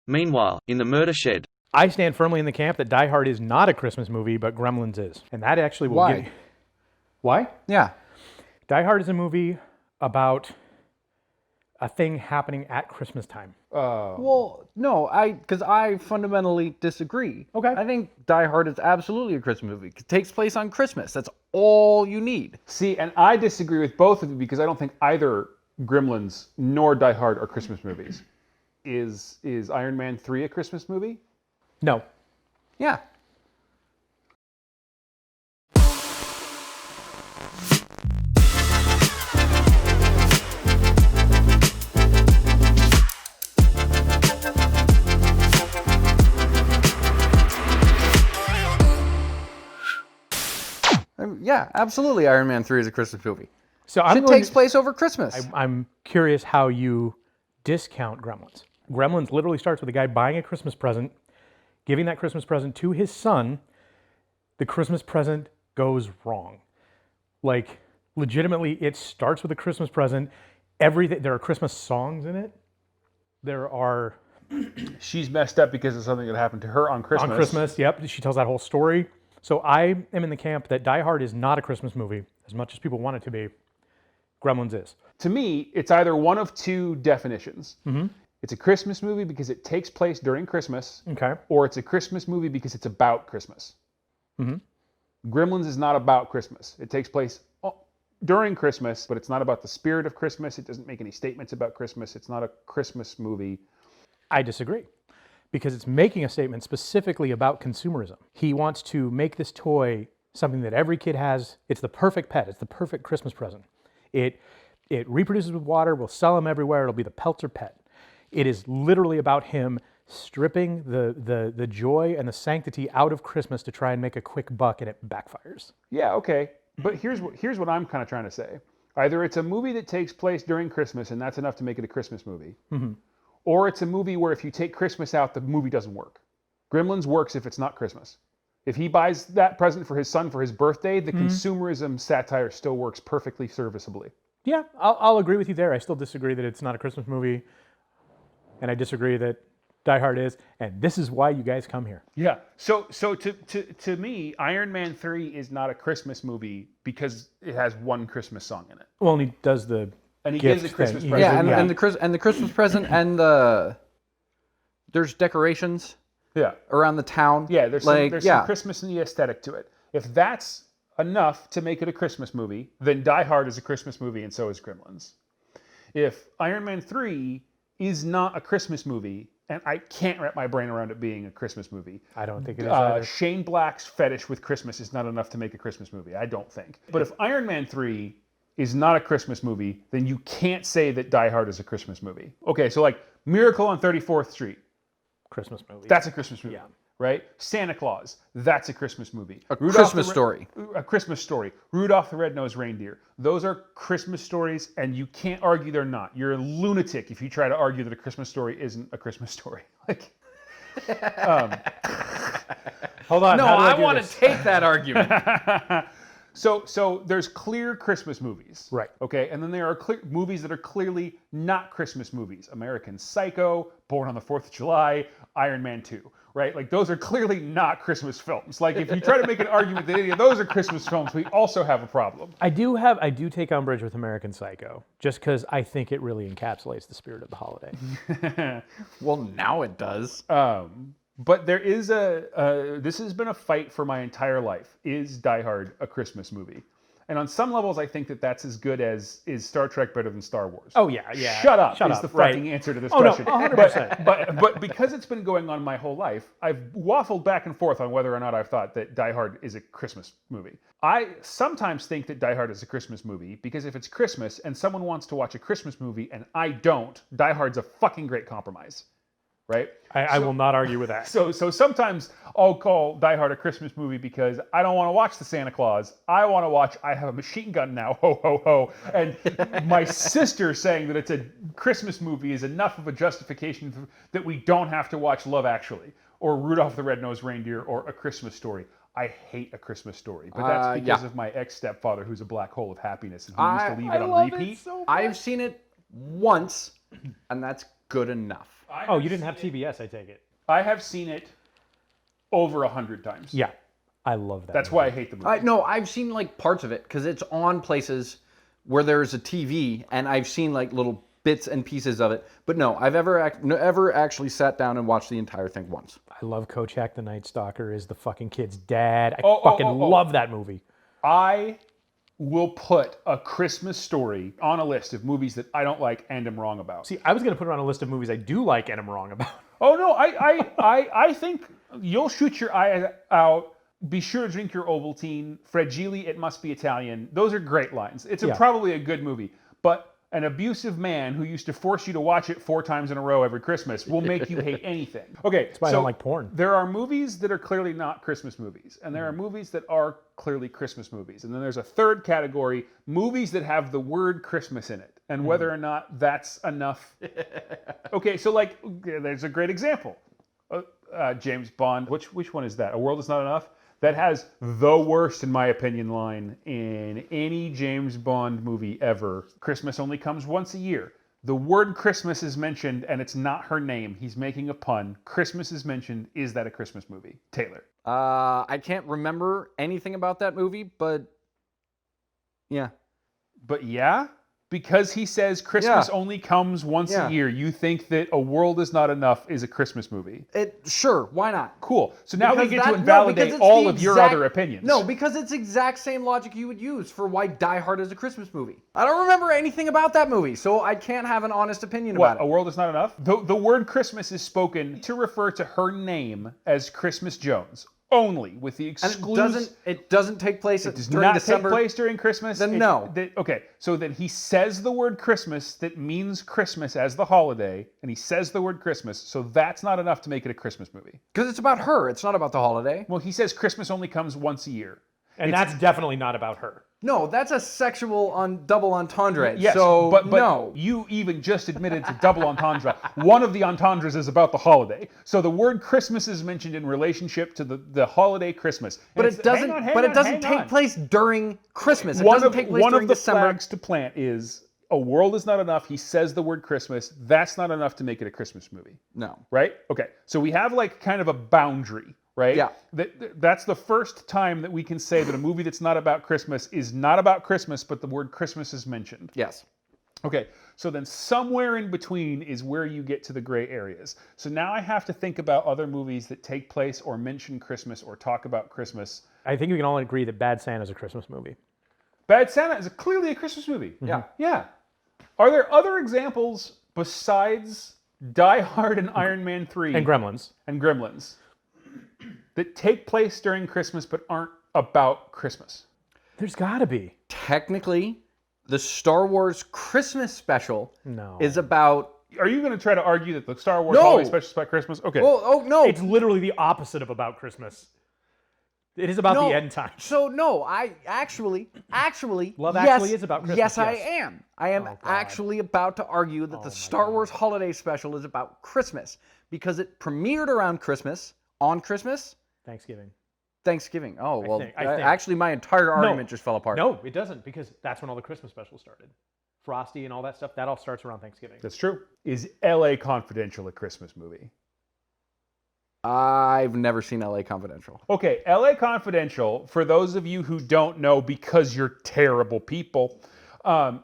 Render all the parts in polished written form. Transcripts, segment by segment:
Meanwhile, in the murder shed, I stand firmly in the camp that Die Hard is not a Christmas movie, but Gremlins is. And that actually will Why? give... Why? Yeah. Die Hard is a movie about a thing happening at Christmas time. Well, no, because I fundamentally disagree. Okay. I think Die Hard is absolutely a Christmas movie. It takes place on Christmas. That's all you need. See, and I disagree with both of you because I don't think either Gremlins nor Die Hard are Christmas movies. Is Iron Man 3 a Christmas movie? No. Yeah. Yeah, absolutely. Iron Man 3 is a Christmas movie. So It takes place over Christmas. I'm curious how you discount Gremlins. Gremlins literally starts with a guy buying a Christmas present, giving that Christmas present to his son. The Christmas present goes wrong. Like, legitimately, it starts with a Christmas present. Everything. There are Christmas songs in it. There are... She's messed up because of something that happened to her on Christmas. On Christmas, yep. She tells that whole story. So I am in the camp that Die Hard is not a Christmas movie, as much as people want it to be. Gremlins is. To me, it's either one of two definitions. Mm-hmm. It's a Christmas movie because it takes place during Christmas, Okay. or it's a Christmas movie because it's about Christmas. Mm-hmm. Gremlins is not about Christmas. It takes place during Christmas, but it's not about the spirit of Christmas. It doesn't make any statements about Christmas. It's not a Christmas movie. I disagree, because it's making a statement specifically about consumerism. He wants to make this toy something that every kid has. It's the perfect pet. It's the perfect Christmas present. It reproduces with water. We'll sell them everywhere. It'll be the Peltzer pet. It is literally about him stripping the joy and the sanctity out of Christmas to try and make a quick buck, and it backfires. Yeah, okay. But here's what I'm kind of trying to say. Either it's a movie that takes place during Christmas, and that's enough to make it a Christmas movie. Mm-hmm. Or it's a movie where if you take Christmas out, the movie doesn't work. Gremlins works if it's not Christmas. If he buys that present for his son for his birthday, the consumerism satire still works perfectly serviceably. Yeah, I'll agree with you there. I still disagree that it's not a Christmas movie, and I disagree that Die Hard is, and this is why you guys come here. Yeah. So to me, Iron Man 3 is not a Christmas movie because it has one Christmas song in it. Well, and he does the And he gift gives a Christmas thing. present. Yeah, and the Christmas present and there's decorations Yeah. around the town. Yeah, there's like, some Christmas in the aesthetic to it. If that's enough to make it a Christmas movie, then Die Hard is a Christmas movie and so is Gremlins. If Iron Man 3 is not a Christmas movie, and I can't wrap my brain around it being a Christmas movie. I don't think it is either. Shane Black's fetish with Christmas is not enough to make a Christmas movie, I don't think. But if Iron Man 3 is not a Christmas movie, then you can't say that Die Hard is a Christmas movie. Okay, so like Miracle on 34th Street, Christmas movie. that's a Christmas movie, Yeah. right? Santa Claus, that's a Christmas movie. A Christmas Story. A Christmas Story. Rudolph the Red-Nosed Reindeer. Those are Christmas stories, and you can't argue they're not. You're a lunatic if you try to argue that a Christmas story isn't a Christmas story. Like, Hold on. No, how do I do want this? to take that argument. So there's clear Christmas movies. Right. Okay, and then there are clear movies that are clearly not Christmas movies. American Psycho, Born on the 4th of July, Iron Man 2. Right? Like those are clearly not Christmas films. Like if you try to make an argument that any of those are Christmas films, we also have a problem. I do take umbrage with American Psycho, just because I think it really encapsulates the spirit of the holiday. Well, now it does. But there is this has been a fight for my entire life. Is Die Hard a Christmas movie? And on some levels, I think that that's as good as is Star Trek better than Star Wars. Oh yeah, yeah. Shut up Shut is up, the right. fucking answer to this Oh, no, question. 100%. But because it's been going on my whole life, I've waffled back and forth on whether or not I've thought that Die Hard is a Christmas movie. I sometimes think that Die Hard is a Christmas movie because if it's Christmas and someone wants to watch a Christmas movie and I don't, Die Hard's a fucking great compromise. Right? I will not argue with that. So sometimes I'll call Die Hard a Christmas movie because I don't want to watch the Santa Claus. I want to watch I Have a Machine Gun Now, ho, ho, ho. And my sister saying that it's a Christmas movie is enough of a justification that we don't have to watch Love Actually or Rudolph the Red-Nosed Reindeer or A Christmas Story. I hate A Christmas Story, but that's because of my ex-stepfather who's a black hole of happiness and he used to leave it on repeat. I've seen it once, and that's good enough. Oh, you didn't have TBS, I take it. I have seen it over 100 times. Yeah, I love that. That's why I hate the movie. No, I've seen like parts of it because it's on places where there's a TV, and I've seen like little bits and pieces of it. But no, I've ever actually sat down and watched the entire thing once. I love Kojak the Night Stalker is the fucking kid's dad. I fucking love that movie. I will put A Christmas Story on a list of movies that I don't like and am wrong about. See, I was going to put it on a list of movies I do like and I'm wrong about. Oh no, I think you'll shoot your eye out. Be sure to drink your Ovaltine. Fragile, it must be Italian. Those are great lines. It's probably a good movie. But an abusive man who used to force you to watch it 4 times in a row every Christmas will make you hate anything. Okay, That's why I don't like porn. There are movies that are clearly not Christmas movies, and there are movies that are clearly Christmas movies. And then there's a third category, movies that have the word Christmas in it, and whether or not that's enough. Okay, so like, there's a great example. James Bond, which one is that? A World Is Not Enough? That has the worst, in my opinion, line in any James Bond movie ever. Christmas only comes once a year. The word Christmas is mentioned, and it's not her name. He's making a pun. Christmas is mentioned. Is that a Christmas movie? Taylor. I can't remember anything about that movie, but yeah. But yeah? Because he says Christmas only comes once a year, you think that A World Is Not Enough is a Christmas movie? Sure, why not? Cool. So now we get to invalidate all of your other opinions. No, because it's exact same logic you would use for why Die Hard is a Christmas movie. I don't remember anything about that movie, so I can't have an honest opinion about it. A World Is Not Enough? The word Christmas is spoken to refer to her name as Christmas Jones. Only, with the exclusive. It doesn't take place during December. It does not take place during Christmas. Then no. Okay, so then he says the word Christmas that means Christmas as the holiday, and he says the word Christmas, so that's not enough to make it a Christmas movie. Because it's about her. It's not about the holiday. Well, he says Christmas only comes once a year. And that's definitely not about her. No, that's a sexual double entendre. Yes, so but no. You even just admitted to double entendre. One of the entendres is about the holiday. So the word Christmas is mentioned in relationship to the holiday Christmas. But it doesn't take place during Christmas. It doesn't take place during December. One of the flags to plant is A World Is Not Enough. He says the word Christmas. That's not enough to make it a Christmas movie. No. Right? Okay. So we have like kind of a boundary. Right? Yeah. That's the first time that we can say that a movie that's not about Christmas is not about Christmas, but the word Christmas is mentioned. Yes. Okay, so then somewhere in between is where you get to the gray areas. So now I have to think about other movies that take place or mention Christmas or talk about Christmas. I think we can all agree that Bad Santa is a Christmas movie. Bad Santa is clearly a Christmas movie. Yeah. Yeah. Are there other examples besides Die Hard and Iron Man 3 And Gremlins. That take place during Christmas but aren't about Christmas? There's got to be. Technically, the Star Wars Christmas special is about... Are you going to try to argue that the Star Wars holiday special is about Christmas? Okay. Well, no. It's literally the opposite of about Christmas. It is about the end times. So no, I actually, Love Actually is about Christmas. Yes, I am. I am actually about to argue that the Star Wars holiday special is about Christmas because it premiered around Christmas, on Christmas. Thanksgiving. Oh, well, I think. actually my entire argument just fell apart. No, it doesn't, because that's when all the Christmas specials started. Frosty and all that stuff, that all starts around Thanksgiving. That's true. Is L.A. Confidential a Christmas movie? I've never seen L.A. Confidential. Okay, L.A. Confidential, for those of you who don't know because you're terrible people,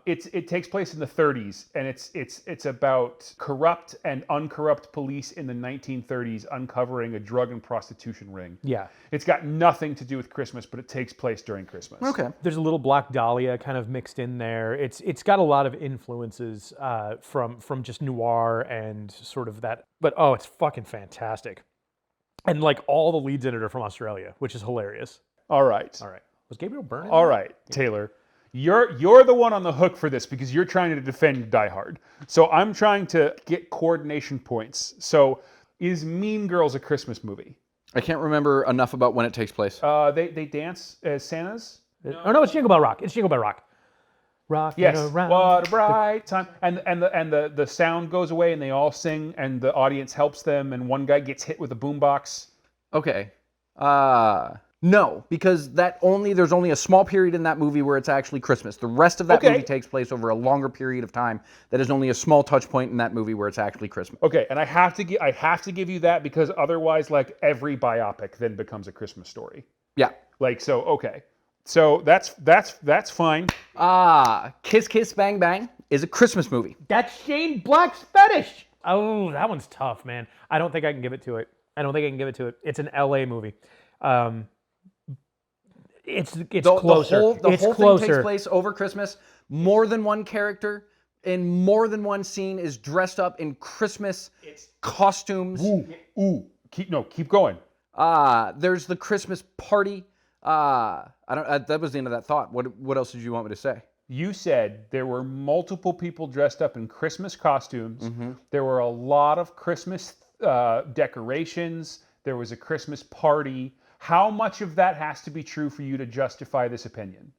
it takes place in the 30s, and it's about corrupt and uncorrupt police in the 1930s uncovering a drug and prostitution ring. Yeah. It's got nothing to do with Christmas, but it takes place during Christmas. Okay. There's a little Black Dahlia kind of mixed in there. It's got a lot of influences from just noir and sort of that, but it's fucking fantastic. And like all the leads in it are from Australia, which is hilarious. All right. Was Gabriel Byrne in All there? right, Taylor. You're the one on the hook for this because you're trying to defend Die Hard. So I'm trying to get coordination points. So is Mean Girls a Christmas movie? I can't remember enough about when it takes place. They dance as Santas? No, it's Jingle Bell Rock. It's Jingle Bell Rock. Rocking Yes. around. What a bright time. And the sound goes away and they all sing and the audience helps them and one guy gets hit with a boombox. Okay. No, because there's only a small period in that movie where it's actually Christmas. The rest of that movie takes place over a longer period of time. That is only a small touch point in that movie where it's actually Christmas. Okay, and I have to give you that because otherwise, like every biopic then becomes a Christmas story. Yeah. Like so. Okay. So that's fine. Kiss Kiss Bang Bang is a Christmas movie. That's Shane Black's fetish. Oh, that one's tough, man. I don't think I can give it to it. It's an LA movie. It's closer. The whole thing takes place over Christmas. More than one character in more than one scene is dressed up in Christmas costumes. Keep going. There's the Christmas party. That was the end of that thought. What else did you want me to say? You said there were multiple people dressed up in Christmas costumes. Mm-hmm. There were a lot of Christmas decorations. There was a Christmas party. How much of that has to be true for you to justify this opinion?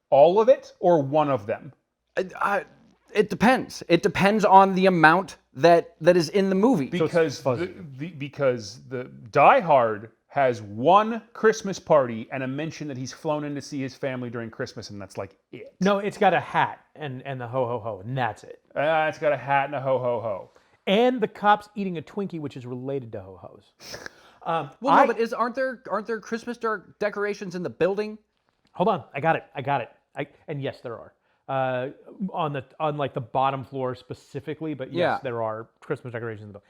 All of it or one of them? It depends. It depends on the amount that is in the movie. Because because the Die Hard has one Christmas party and a mention that he's flown in to see his family during Christmas, and that's like it. No, it's got a hat and the ho ho ho, and that's it. It's got a hat and a ho ho ho. And the cops eating a Twinkie, which is related to ho hos. Aren't there Christmas decorations in the building? Hold on, I got it. And yes, there are. On like the bottom floor specifically, but yes, there are Christmas decorations in the building.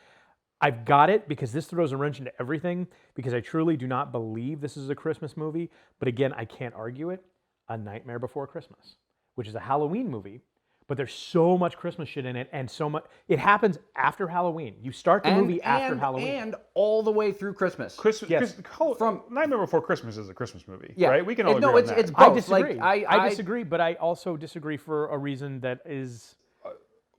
I've got it because this throws a wrench into everything because I truly do not believe this is a Christmas movie. But again, I can't argue it. A Nightmare Before Christmas, which is a Halloween movie, but there's so much Christmas shit in it and so much. It happens after Halloween. You start the movie after Halloween. And all the way through Christmas. From Nightmare Before Christmas is a Christmas movie, yeah. right? We can all agree on that. It's both. I disagree. Like, I disagree, but I also disagree for a reason that is...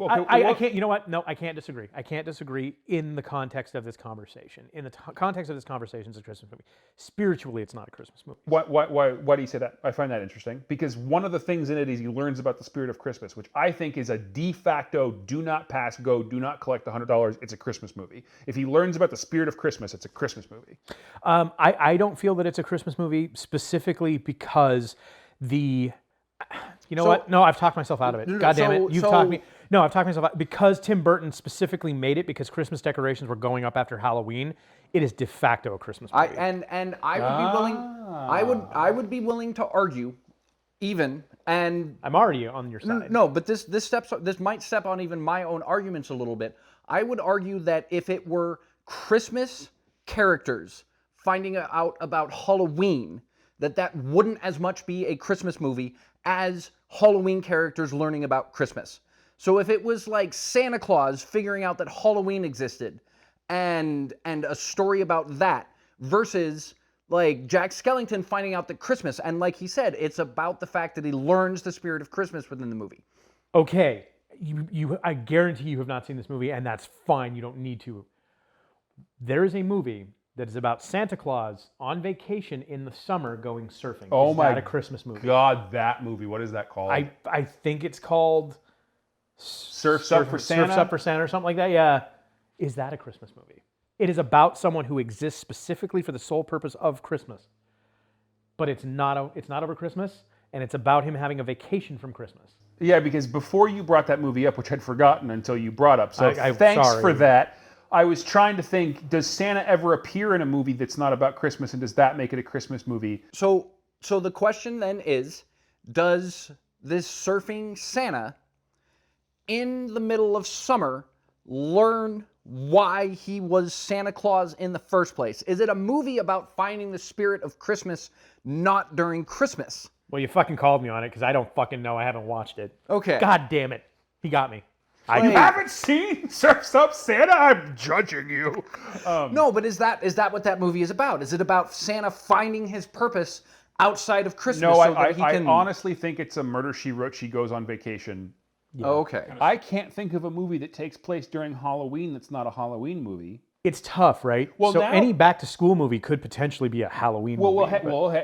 I can't. You know what? No, I can't disagree. I can't disagree in the context of this conversation. In the context of this conversation, it's a Christmas movie. Spiritually, it's not a Christmas movie. Why do you say that? I find that interesting because one of the things in it is he learns about the spirit of Christmas, which I think is a de facto do not pass go, do not collect $100. It's a Christmas movie. If he learns about the spirit of Christmas, it's a Christmas movie. I don't feel that it's a Christmas movie specifically because the... You know what? No, I've talked myself out of it. God damn it. You've talked me... No, I've talked myself out. Because Tim Burton specifically made it because Christmas decorations were going up after Halloween, it is de facto a Christmas movie. I would be willing to argue even, and I'm already on your side. No, but this might step on even my own arguments a little bit. I would argue that if it were Christmas characters finding out about Halloween, that wouldn't as much be a Christmas movie as Halloween characters learning about Christmas. So if it was like Santa Claus figuring out that Halloween existed and a story about that versus like Jack Skellington finding out that Christmas, and like he said, it's about the fact that he learns the spirit of Christmas within the movie. Okay, I guarantee you have not seen this movie, and that's fine. You don't need to. There is a movie that is about Santa Claus on vacation in the summer going surfing. Oh my! Is that a Christmas movie? God, that movie. What is that called? I think it's called Surf's Up for Santa? Surf's Up for Santa or something like that, yeah. Is that a Christmas movie? It is about someone who exists specifically for the sole purpose of Christmas. But it's not over Christmas, and it's about him having a vacation from Christmas. Yeah, because before you brought that movie up, which I'd forgotten until you brought up, so I'm thanks sorry for that. I was trying to think, does Santa ever appear in a movie that's not about Christmas, and does that make it a Christmas movie? So the question then is, does this surfing Santa in the middle of summer learn why he was Santa Claus in the first place? Is it a movie about finding the spirit of Christmas not during Christmas? Well, you fucking called me on it because I don't fucking know. I haven't watched it. Okay. God damn it. He got me. You haven't seen Surf's Up Santa? I'm judging you. No, but is that what that movie is about? Is it about Santa finding his purpose outside of Christmas? No, I honestly think it's a Murder, She Wrote, She Goes on Vacation. Yeah. Oh, okay. I can't think of a movie that takes place during Halloween that's not a Halloween movie. It's tough, right? Well, so now, any back-to-school movie could potentially be a Halloween movie.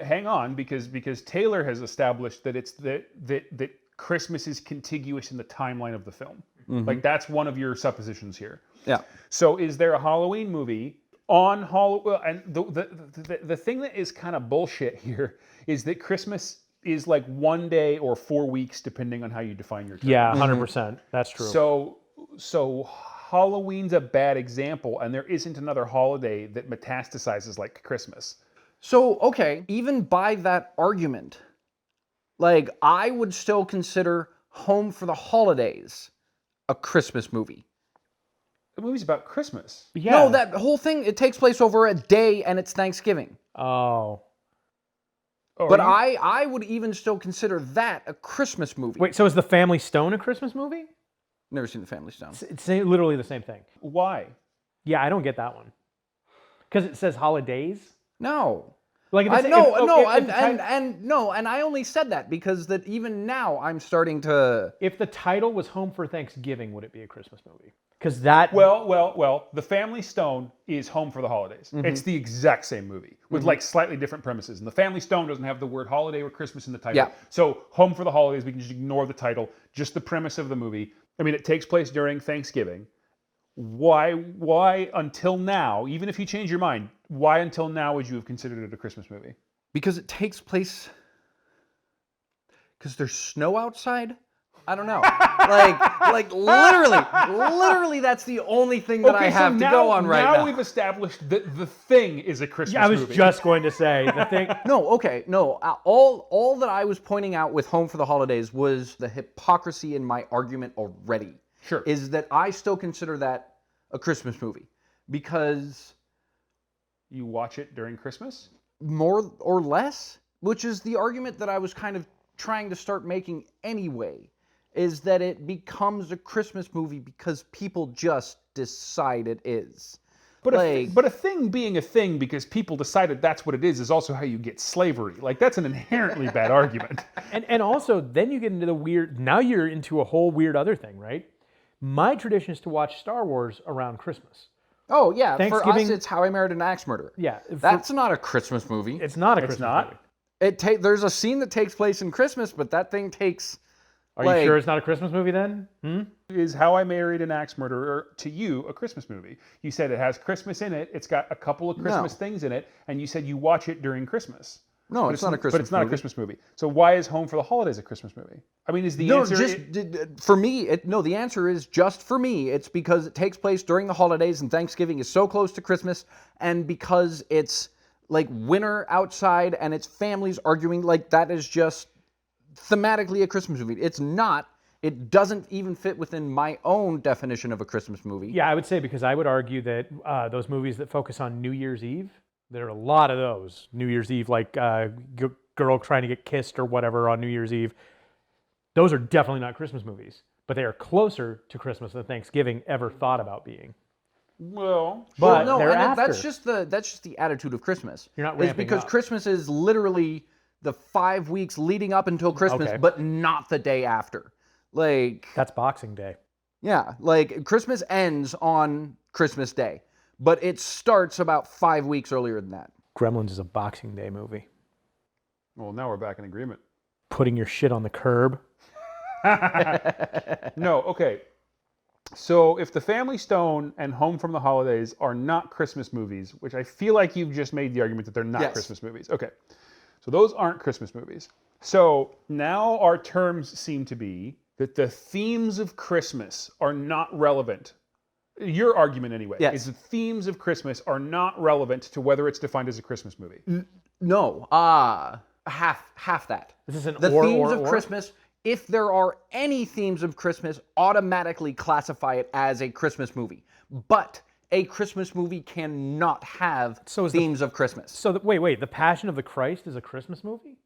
Hang on, because Taylor has established that it's that Christmas is contiguous in the timeline of the film. Mm-hmm. Like that's one of your suppositions here. Yeah. So is there a Halloween movie on Halloween, and the thing that is kind of bullshit here is that Christmas is like 1 day or 4 weeks, depending on how you define your term. Yeah, 100%. That's true. So Halloween's a bad example, and there isn't another holiday that metastasizes like Christmas. So, okay, even by that argument, like, I would still consider Home for the Holidays a Christmas movie. The movie's about Christmas. Yeah. No, that whole thing, it takes place over a day and it's Thanksgiving. Oh. But I would even still consider that a Christmas movie. Wait, so is The Family Stone a Christmas movie? Never seen The Family Stone. It's literally the same thing. Why? Yeah, I don't get that one. Because it says holidays? No. Like, And I only said that because that even now I'm starting to... If the title was Home for Thanksgiving, would it be a Christmas movie? Because that... Well, The Family Stone is Home for the Holidays. Mm-hmm. It's the exact same movie with like slightly different premises. And The Family Stone doesn't have the word holiday or Christmas in the title. Yeah. So Home for the Holidays, we can just ignore the title, just the premise of the movie. I mean, it takes place during Thanksgiving. Why until now, even if you change your mind, why until now would you have considered it a Christmas movie? Because it takes place... Because there's snow outside? I don't know. like literally, that's the only thing that I have to go on right now. Now we've established that The Thing is a Christmas I was movie. just going to say, the thing... No, okay, no. All that I was pointing out with Home for the Holidays was the hypocrisy in my argument already. Sure. Is that I still consider that a Christmas movie. Because... You watch it during Christmas? More or less, which is the argument that I was kind of trying to start making anyway, is that it becomes a Christmas movie because people just decide it is. But a thing being a thing because people decided that's what it is also how you get slavery. Like, that's an inherently bad argument. And also, then you get into the weird... Now you're into a whole weird other thing, right? My tradition is to watch Star Wars around Christmas. Oh, yeah, for Thanksgiving- us it's How I Married an Axe Murderer. Yeah. That's not a Christmas movie. It's not a Christmas movie. There's a scene that takes place in Christmas, but that thing takes... Are you sure it's not a Christmas movie then? Is How I Married an Axe Murderer to you a Christmas movie? You said it has Christmas in it. It's got a couple of Christmas things in it, and you said you watch it during Christmas. No, it's not a Christmas movie. But it's not a Christmas movie. So why is Home for the Holidays a Christmas movie? I mean, is the answer... For me, the answer is just for me. It's because it takes place during the holidays and Thanksgiving is so close to Christmas, and because it's like winter outside and it's families arguing, like that is just thematically a Christmas movie. It's not. It doesn't even fit within my own definition of a Christmas movie. Yeah, I would say, because I would argue that those movies that focus on New Year's Eve, there are a lot of those. New Year's Eve, like girl trying to get kissed or whatever on New Year's Eve. Those are definitely not Christmas movies, but they are closer to Christmas than Thanksgiving ever thought about being. Well, but no, they're and after. that's just the attitude of Christmas. You're not It's ramping because up. Christmas is literally the 5 weeks leading up until Christmas, Okay. but not the day after. Like, That's Boxing Day. yeah, like Christmas ends on Christmas Day, but it starts about 5 weeks earlier than that. Gremlins is a Boxing Day movie. well, now we're back in agreement. Putting your shit on the curb. No, okay. So if The Family Stone and Home from the Holidays are not Christmas movies, which I feel like you've just made the argument that they're not Yes. Christmas movies. Okay. So those aren't Christmas movies. So now our terms seem to be that the themes of Christmas are not relevant. Your argument anyway, Yes. is the themes of Christmas are not relevant to whether it's defined as a Christmas movie. No, half that. This is an The or, themes or, of or? Christmas, if there are any themes of Christmas, automatically classify it as a Christmas movie. But a Christmas movie cannot have themes of Christmas. So, wait, The Passion of the Christ is a Christmas movie?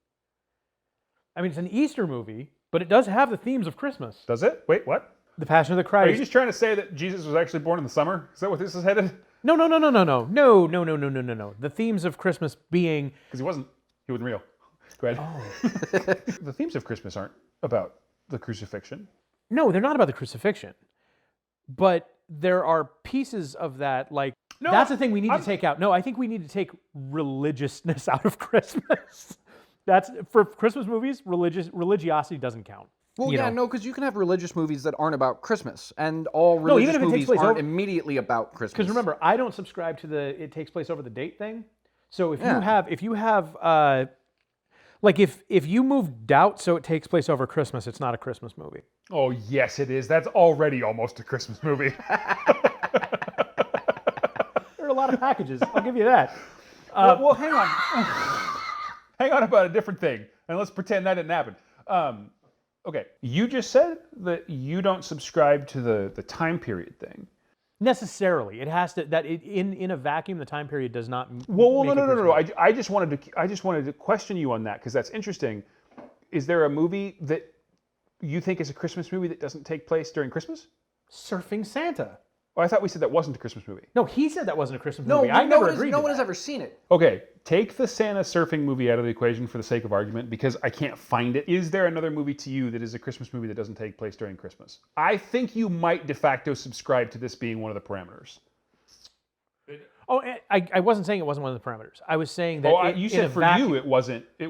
I mean, it's an Easter movie, but it does have the themes of Christmas. Does it? Wait, what? The Passion of the Are you Christ. just trying to say that Jesus was actually born in the summer? Is that what this is headed? No. The themes of Christmas being... Because he wasn't real. Go ahead. Oh. The themes of Christmas aren't about the crucifixion. No, they're not about the crucifixion. But there are pieces of that, like... No, that's the thing we need to take out. No, I think we need to take religiousness out of Christmas. That's for Christmas movies, religiosity doesn't count. Well, you yeah, know. no, because you can have religious movies that aren't about Christmas, and all religious even if it takes movies place aren't over- immediately about Christmas. Because remember, I don't subscribe to the it takes place over the date thing. So if Yeah. you have like if you move doubt so it takes place over Christmas, it's not a Christmas movie. Oh, yes, it is. That's already almost a Christmas movie. There are a lot of packages. I'll give you that. Well, hang on. Hang on about a different thing, and let's pretend that didn't happen. Okay, you just said that you don't subscribe to the time period thing. Necessarily, it has to in a vacuum the time period does not. Well, make it no. Christmas. I just wanted to question you on that because that's interesting. Is there a movie that you think is a Christmas movie that doesn't take place during Christmas? Surfing Santa. Oh, I thought we said that wasn't a Christmas movie. No, he said that wasn't a Christmas no, movie. I no, never agreed. no to one has that. ever seen it. Okay, take the Santa surfing movie out of the equation for the sake of argument because I can't find it. Is there another movie to you that is a Christmas movie that doesn't take place during Christmas? I think you might de facto subscribe to this being one of the parameters. Oh, I wasn't saying it wasn't one of the parameters. I was saying that You in said a for vacuum, you it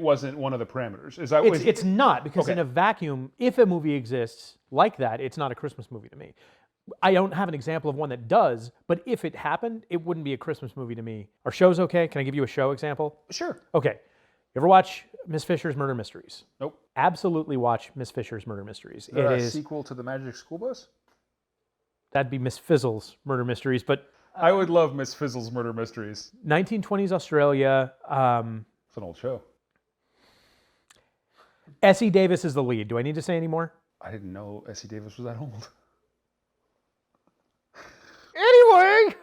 wasn't one of the parameters. Is that it's not because Okay. in a vacuum, if a movie exists like that, it's not a Christmas movie to me. I don't have an example of one that does, but if it happened, it wouldn't be a Christmas movie to me. Are shows okay? Can I give you a show example? Sure. Okay. You ever watch Miss Fisher's Murder Mysteries? Nope. Absolutely watch Miss Fisher's Murder Mysteries. Is there It a is sequel to the Magic School Bus? that'd be Miss Fizzle's Murder Mysteries, but I would love Miss Fizzle's Murder Mysteries. 1920s Australia. It's an old show. Essie Davis is the lead. Do I need to say any more? I didn't know Essie Davis was that old. Anyway,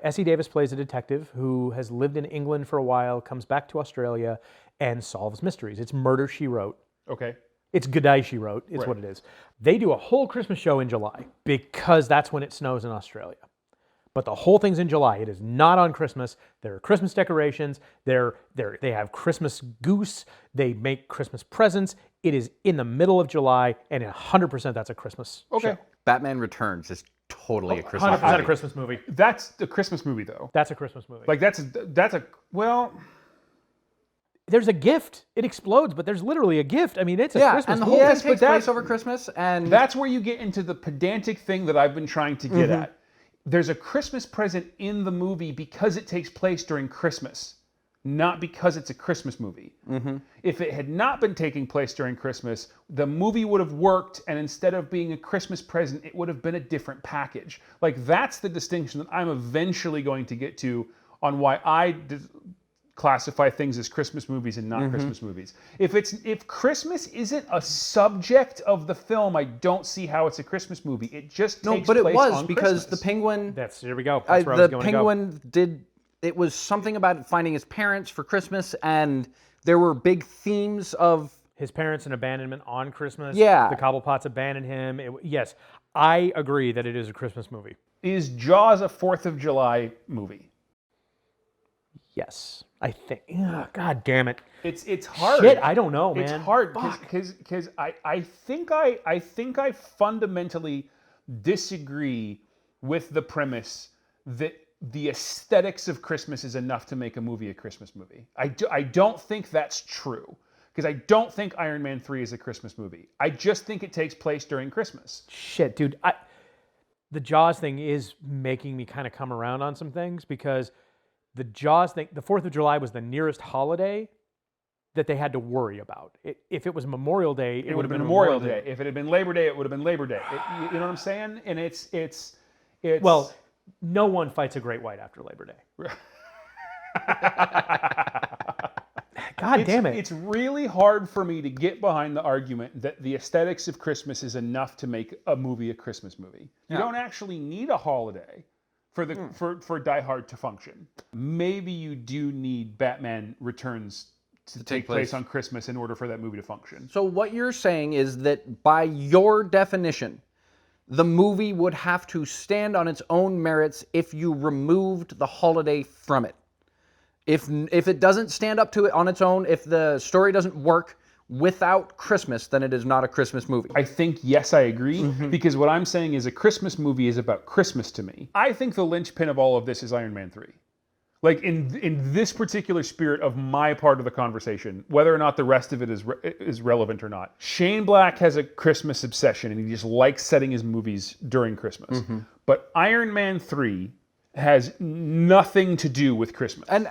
Essie Davis plays a detective who has lived in England for a while, comes back to Australia, and solves mysteries. It's Murder, She Wrote. Okay. It's G'day, She Wrote. It's what it is. They do a whole Christmas show in July because that's when it snows in Australia. But the whole thing's in July. It is not on Christmas. There are Christmas decorations. They have Christmas goose. They make Christmas presents. It is in the middle of July, and 100% that's a Christmas show. Batman Returns is totally a Christmas 100% movie. a Christmas movie. That's the Christmas movie though. That's a Christmas movie. Like that's a well. There's a gift. It explodes, but there's literally a gift. I mean, it's a Yeah, Christmas and the movie. whole Yes, thing but takes place that's- over Christmas, and That's where you get into the pedantic thing that I've been trying to get at. There's a Christmas present in the movie because it takes place during Christmas, not because it's a Christmas movie. If it had not been taking place during Christmas, the movie would have worked, and instead of being a Christmas present, it would have been a different package. Like, that's the distinction that I'm eventually going to get to on why I classify things as Christmas movies and not Christmas movies. If Christmas isn't a subject of the film, I don't see how it's a Christmas movie. It just takes but it place was on because Christmas. the penguin. Here we go. That's where I was The going to go. penguin did. It was something about finding his parents for Christmas, and there were big themes of. His parents in abandonment on Christmas. Yeah. The Cobblepots abandoned him. Yes, I agree that it is a Christmas movie. Is Jaws a 4th of July movie? Yes, I think. Ugh, God damn it. It's hard. Shit, I don't know, man. It's hard because I think I fundamentally disagree with the premise that the aesthetics of Christmas is enough to make a movie a Christmas movie. I don't think that's true because I don't think Iron Man 3 is a Christmas movie. I just think it takes place during Christmas. Shit, dude. The Jaws thing is making me kind of come around on some things because the Jaws thing, the 4th of July was the nearest holiday that they had to worry about. If it was Memorial Day, it would have been Memorial Day. If it had been Labor Day, it would have been Labor Day. You know what I'm saying? And it's Well, no one fights a great white after Labor Day. God damn it. It's really hard for me to get behind the argument that the aesthetics of Christmas is enough to make a movie a Christmas movie. You don't actually need a holiday for Die Hard to function. Maybe you do need Batman Returns to take place on Christmas in order for that movie to function. So what you're saying is that by your definition, the movie would have to stand on its own merits if you removed the holiday from it. If it doesn't stand up to it on its own, if the story doesn't work without Christmas, then it is not a Christmas movie. I think, yes, I agree, because what I'm saying is a Christmas movie is about Christmas to me. I think the linchpin of all of this is Iron Man 3. Like in this particular spirit of my part of the conversation, whether or not the rest of it is relevant or not. Shane Black has a Christmas obsession, and he just likes setting his movies during Christmas. But Iron Man 3 has nothing to do with Christmas. And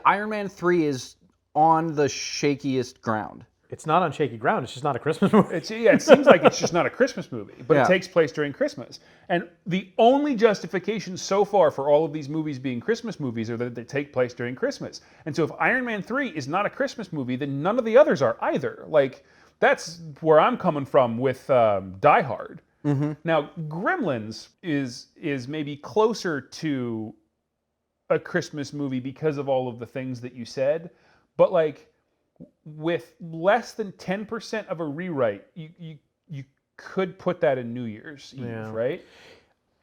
Iron Man 3 is on the shakiest ground. It's not on shaky ground. It's just not a Christmas movie. It seems like it's just not a Christmas movie, but Yeah. it takes place during Christmas. And the only justification so far for all of these movies being Christmas movies are that they take place during Christmas. And so if Iron Man 3 is not a Christmas movie, then none of the others are either. Like, that's where I'm coming from with Die Hard. Now, Gremlins is maybe closer to a Christmas movie because of all of the things that you said, but like, with less than 10% of a rewrite, you could put that in New Year's Eve, Yeah. right?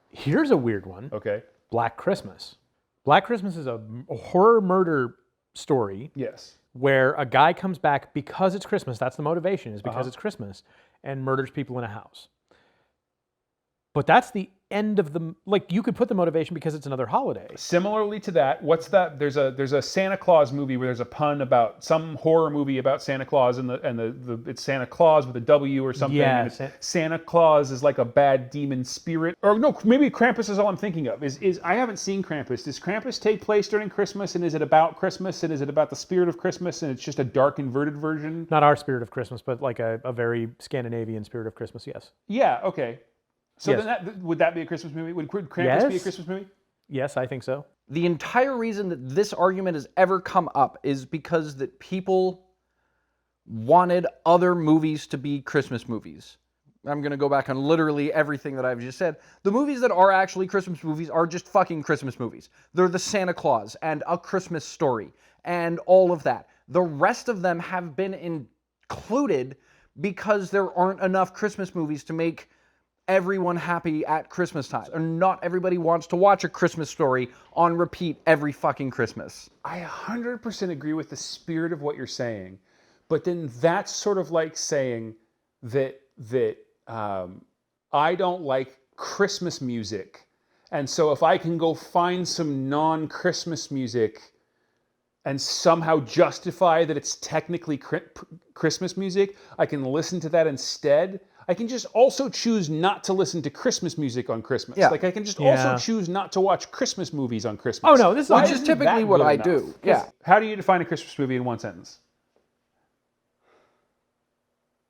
Here's a weird one. Okay. Black Christmas. Black Christmas is a horror murder story Yes. where a guy comes back because it's Christmas. That's the motivation, is because it's Christmas, and murders people in a house. But that's the end of the, like, you could put the motivation because it's another holiday. Similarly to that, what's that? There's a Santa Claus movie where there's a pun about some horror movie about Santa Claus, and it's Santa Claus with a W or something. And Yes. it's Santa Claus is like a bad demon spirit, or no, maybe Krampus is all I'm thinking of. Is I haven't seen Krampus. Does Krampus take place during Christmas, and is it about Christmas, and is it about the spirit of Christmas, and it's just a dark inverted version? Not our spirit of Christmas, but like a very Scandinavian spirit of Christmas, yes. Yeah. Okay. So Yes. then would that be a Christmas movie? Would Krampus be a Yes. Christmas movie? Yes, I think so. The entire reason that this argument has ever come up is because that people wanted other movies to be Christmas movies. I'm going to go back on literally everything that I've just said. The movies that are actually Christmas movies are just fucking Christmas movies. They're the Santa Claus and A Christmas Story and all of that. The rest of them have been included because there aren't enough Christmas movies to make everyone happy at Christmas time. And not everybody wants to watch A Christmas Story on repeat every fucking Christmas. I 100% agree with the spirit of what you're saying, but then that's sort of like saying that I don't like Christmas music, and so if I can go find some non-Christmas music and somehow justify that it's technically Christmas music, I can listen to that instead. I can just also choose not to listen to Christmas music on Christmas. Yeah. Like I can just Yeah. also choose not to watch Christmas movies on Christmas. Oh, no, this is Which Why is isn't typically that what good I enough? do. Yeah. How do you define a Christmas movie in one sentence?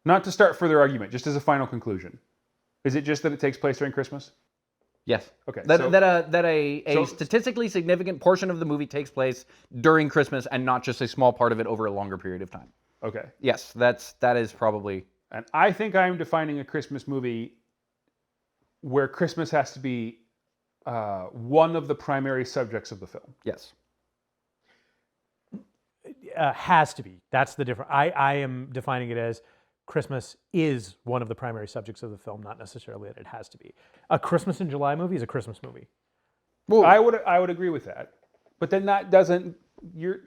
Not to start further argument, just as a final conclusion. Is it just that it takes place during Christmas? Yes. Okay, That so- a so- statistically significant portion of the movie takes place during Christmas and not just a small part of it over a longer period of time. Okay. Yes, that is probably. And I think I'm defining a Christmas movie where Christmas has to be one of the primary subjects of the film. Yes. Has to be. That's the difference. I am defining it as Christmas is one of the primary subjects of the film, not necessarily that it has to be. A Christmas in July movie is a Christmas movie. Well, I would agree with that. But then that doesn't you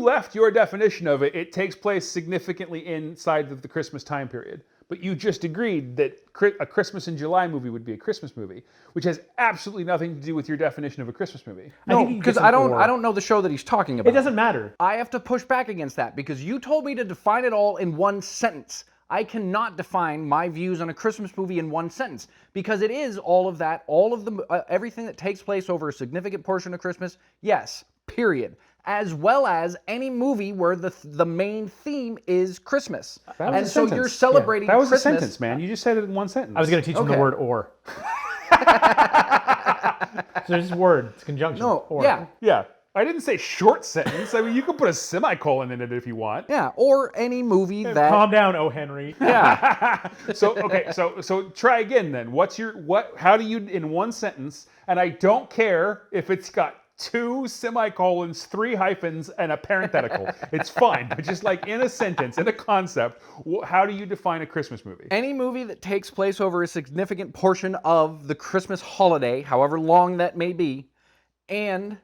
left your definition of it. It takes place significantly inside of the Christmas time period. But you just agreed that a Christmas in July movie would be a Christmas movie, which has absolutely nothing to do with your definition of a Christmas movie. I no, think he because gets I an don't or. I don't know the show that he's talking about. It doesn't matter. I have to push back against that because you told me to define it all in one sentence. I cannot define my views on a Christmas movie in one sentence because it is all of that, all of the everything that takes place over a significant portion of Christmas. Yes, period. As well as any movie where the main theme is Christmas. That was And a so sentence. you're celebrating That was Christmas. a sentence, man. You just said it in one sentence. I was going to teach him the Okay. word or. So there's this word. It's conjunction. No, or. yeah. Yeah. I didn't say short sentence. I mean, you can put a semicolon in it if you want. Yeah, or any movie that Calm down, O. Henry. So okay, so try again then. How do you in one sentence, and I don't care if it's got 2 semicolons, 3 hyphens, and a parenthetical. It's fine, but just like in a sentence, in a concept, how do you define a Christmas movie? any movie that takes place over a significant portion of the Christmas holiday, however long that may be, and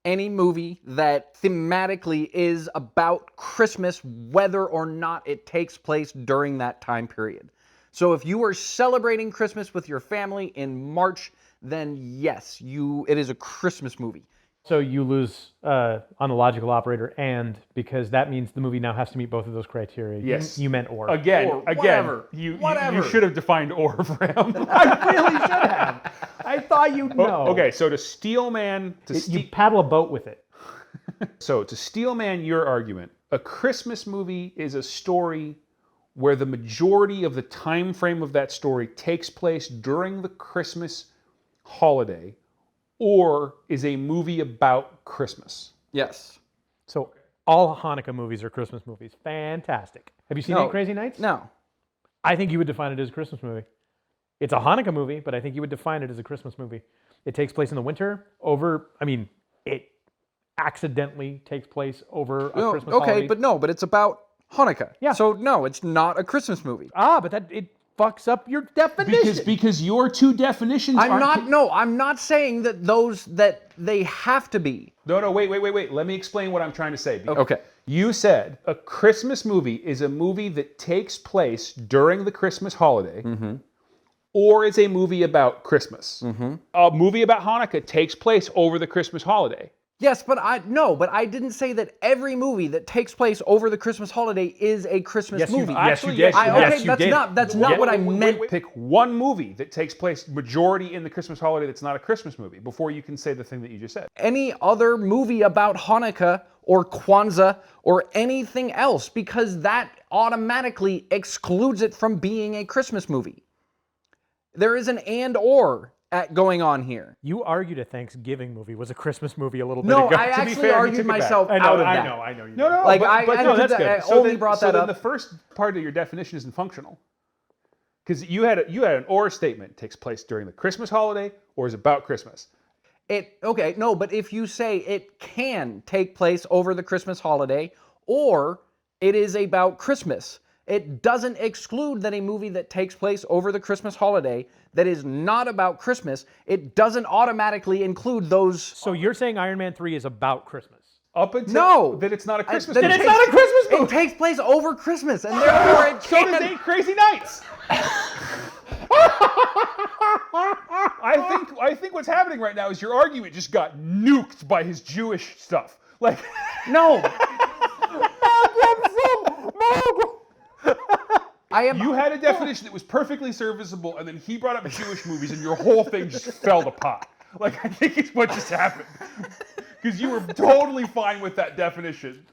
any movie that thematically is about Christmas, whether or not it takes place during that time period. So if you are celebrating Christmas with your family in March, then yes, it is a Christmas movie. So you lose on the logical operator, and because that means the movie now has to meet both of those criteria. Yes. You meant or. Again, Or whatever. you Whatever. should have defined or for him. I really should have. I thought you'd know. Okay, so to Steelman, You paddle a boat with it. So to Steelman your argument, a Christmas movie is a story where the majority of the time frame of that story takes place during the Christmas holiday, or is a movie about Christmas. Yes. So all Hanukkah movies are Christmas movies. Fantastic. Have you seen No. Eight Crazy Nights? No. I think you would define it as a Christmas movie. It's a Hanukkah movie, but I think you would define it as a Christmas movie. It takes place in the winter it accidentally takes place over a Christmas holiday. but it's about Hanukkah. Yeah. So no, it's not a Christmas movie. But it fucks up your definition. Because your two definitions I'm not saying that they have to be. No, wait. Let me explain what I'm trying to say. Okay. You said a Christmas movie is a movie that takes place during the Christmas holiday, or it's a movie about Christmas. A movie about Hanukkah takes place over the Christmas holiday. Yes, but I didn't say that every movie that takes place over the Christmas holiday is a Christmas movie. Yes, you did. That's not what I meant. Pick one movie that takes place majority in the Christmas holiday that's not a Christmas movie before you can say the thing that you just said. Any other movie about Hanukkah or Kwanzaa or anything else, because that automatically excludes it from being a Christmas movie. There is an and or going on here. You argued a Thanksgiving movie was a Christmas movie a little bit No, ago. I To be actually fair, he argued took it back. myself out of that. I know. You No, did. Like, that's good. I So only then- brought so that then up. the first part of your definition isn't functional. Because you had an or statement takes place during the Christmas holiday or is about Christmas. But if you say it can take place over the Christmas holiday or it is about Christmas, it doesn't exclude that a movie that takes place over the Christmas holiday that is not about Christmas, it doesn't automatically include those. So you're saying Iron Man 3 is about Christmas? Up until No! that it's not a Christmas Then movie. it's not a Christmas It movie! takes place over Christmas, and therefore it So does can. 8 Crazy Nights. I think what's happening right now is your argument just got nuked by his Jewish stuff. Like No. you had a definition that was perfectly serviceable, and then he brought up Jewish movies, and your whole thing just fell to pot. Like I think it's what just happened. Because you were totally fine with that definition.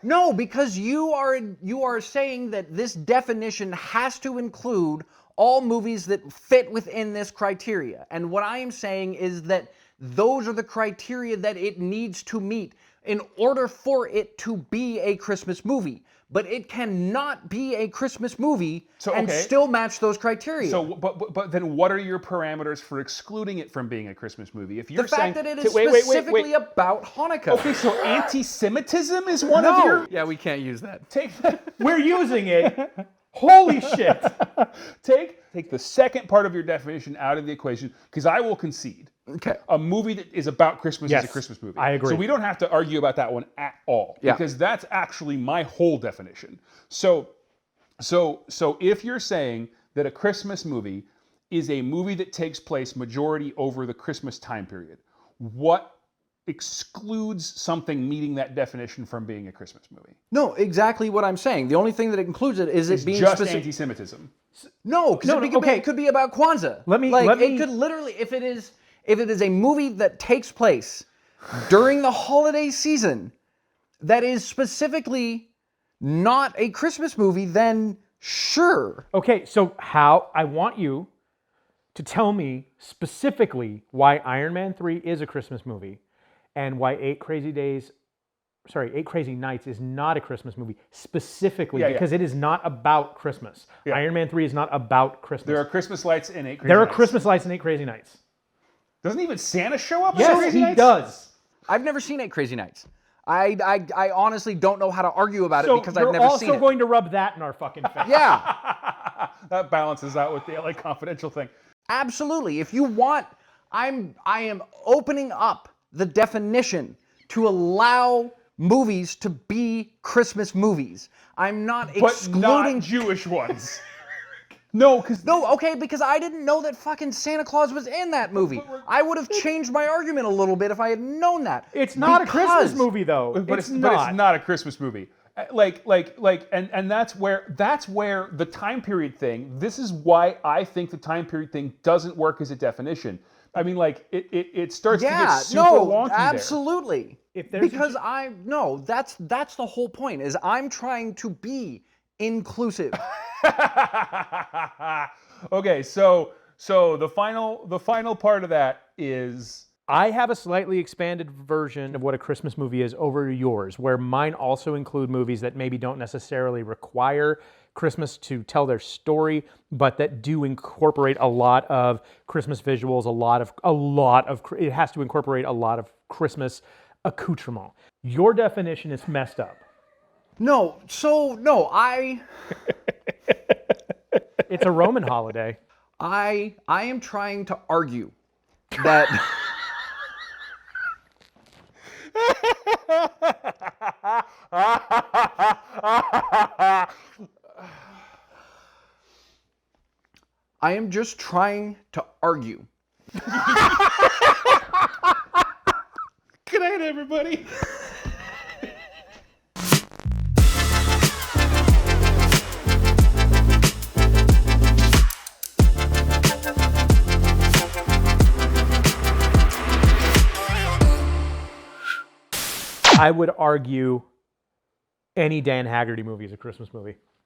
No, because you are saying that this definition has to include all movies that fit within this criteria. And what I am saying is that those are the criteria that it needs to meet in order for it to be a Christmas movie. But it cannot be a Christmas movie and still match those criteria. So, but then what are your parameters for excluding it from being a Christmas movie? If you're the fact saying, that it is wait. specifically about Hanukkah. Okay, so anti-Semitism is one of your. Yeah, we can't use that. Take that. We're using it. Holy shit. Take the second part of your definition out of the equation, because I will concede. Okay. A movie that is about Christmas is a Christmas movie. I agree. So we don't have to argue about that one at all, because that's actually my whole definition. So if you're saying that a Christmas movie is a movie that takes place majority over the Christmas time period, what excludes something meeting that definition from being a Christmas movie? No, exactly what I'm saying. The only thing that includes it is it being just specific. anti-Semitism. No, because it could be about Kwanzaa. It could literally, if it is a movie that takes place during the holiday season that is specifically not a Christmas movie, then sure. Okay, so I want you to tell me specifically why Iron Man 3 is a Christmas movie and why 8 Crazy Nights is not a Christmas movie specifically, because it is not about Christmas. Yeah. Iron Man 3 is not about Christmas. There are Christmas lights in 8 Crazy There are Nights. Christmas lights in 8 Crazy Nights. Doesn't even Santa show up? in 8 Yes, Crazy he Nights? does. I've never seen 8 Crazy Nights. I honestly don't know how to argue about it because I've never seen it. You're also going to rub that in our fucking face. Yeah. That balances out with the LA Confidential thing. Absolutely. If you want, I am opening up the definition to allow movies to be Christmas movies. I'm not But excluding not Jewish ones. No, because No, okay, because I didn't know that fucking Santa Claus was in that movie. I would have changed my argument a little bit if I had known that. It's not a Christmas Because- movie, though. but it's not a Christmas movie. And that's where the time period thing. This is why I think the time period thing doesn't work as a definition. I mean, like it starts to get super wonky there. absolutely. If there's a- Because that's the whole point. Is I'm trying to be inclusive. Okay, so the final part of that is I have a slightly expanded version of what a Christmas movie is over yours, where mine also include movies that maybe don't necessarily require Christmas to tell their story, but that do incorporate a lot of Christmas visuals, it has to incorporate a lot of Christmas accoutrement. Your definition is messed up. No, It's a Roman holiday. I am trying to argue that I am just trying to argue. good night, everybody. I would argue any Dan Haggerty movie is a Christmas movie.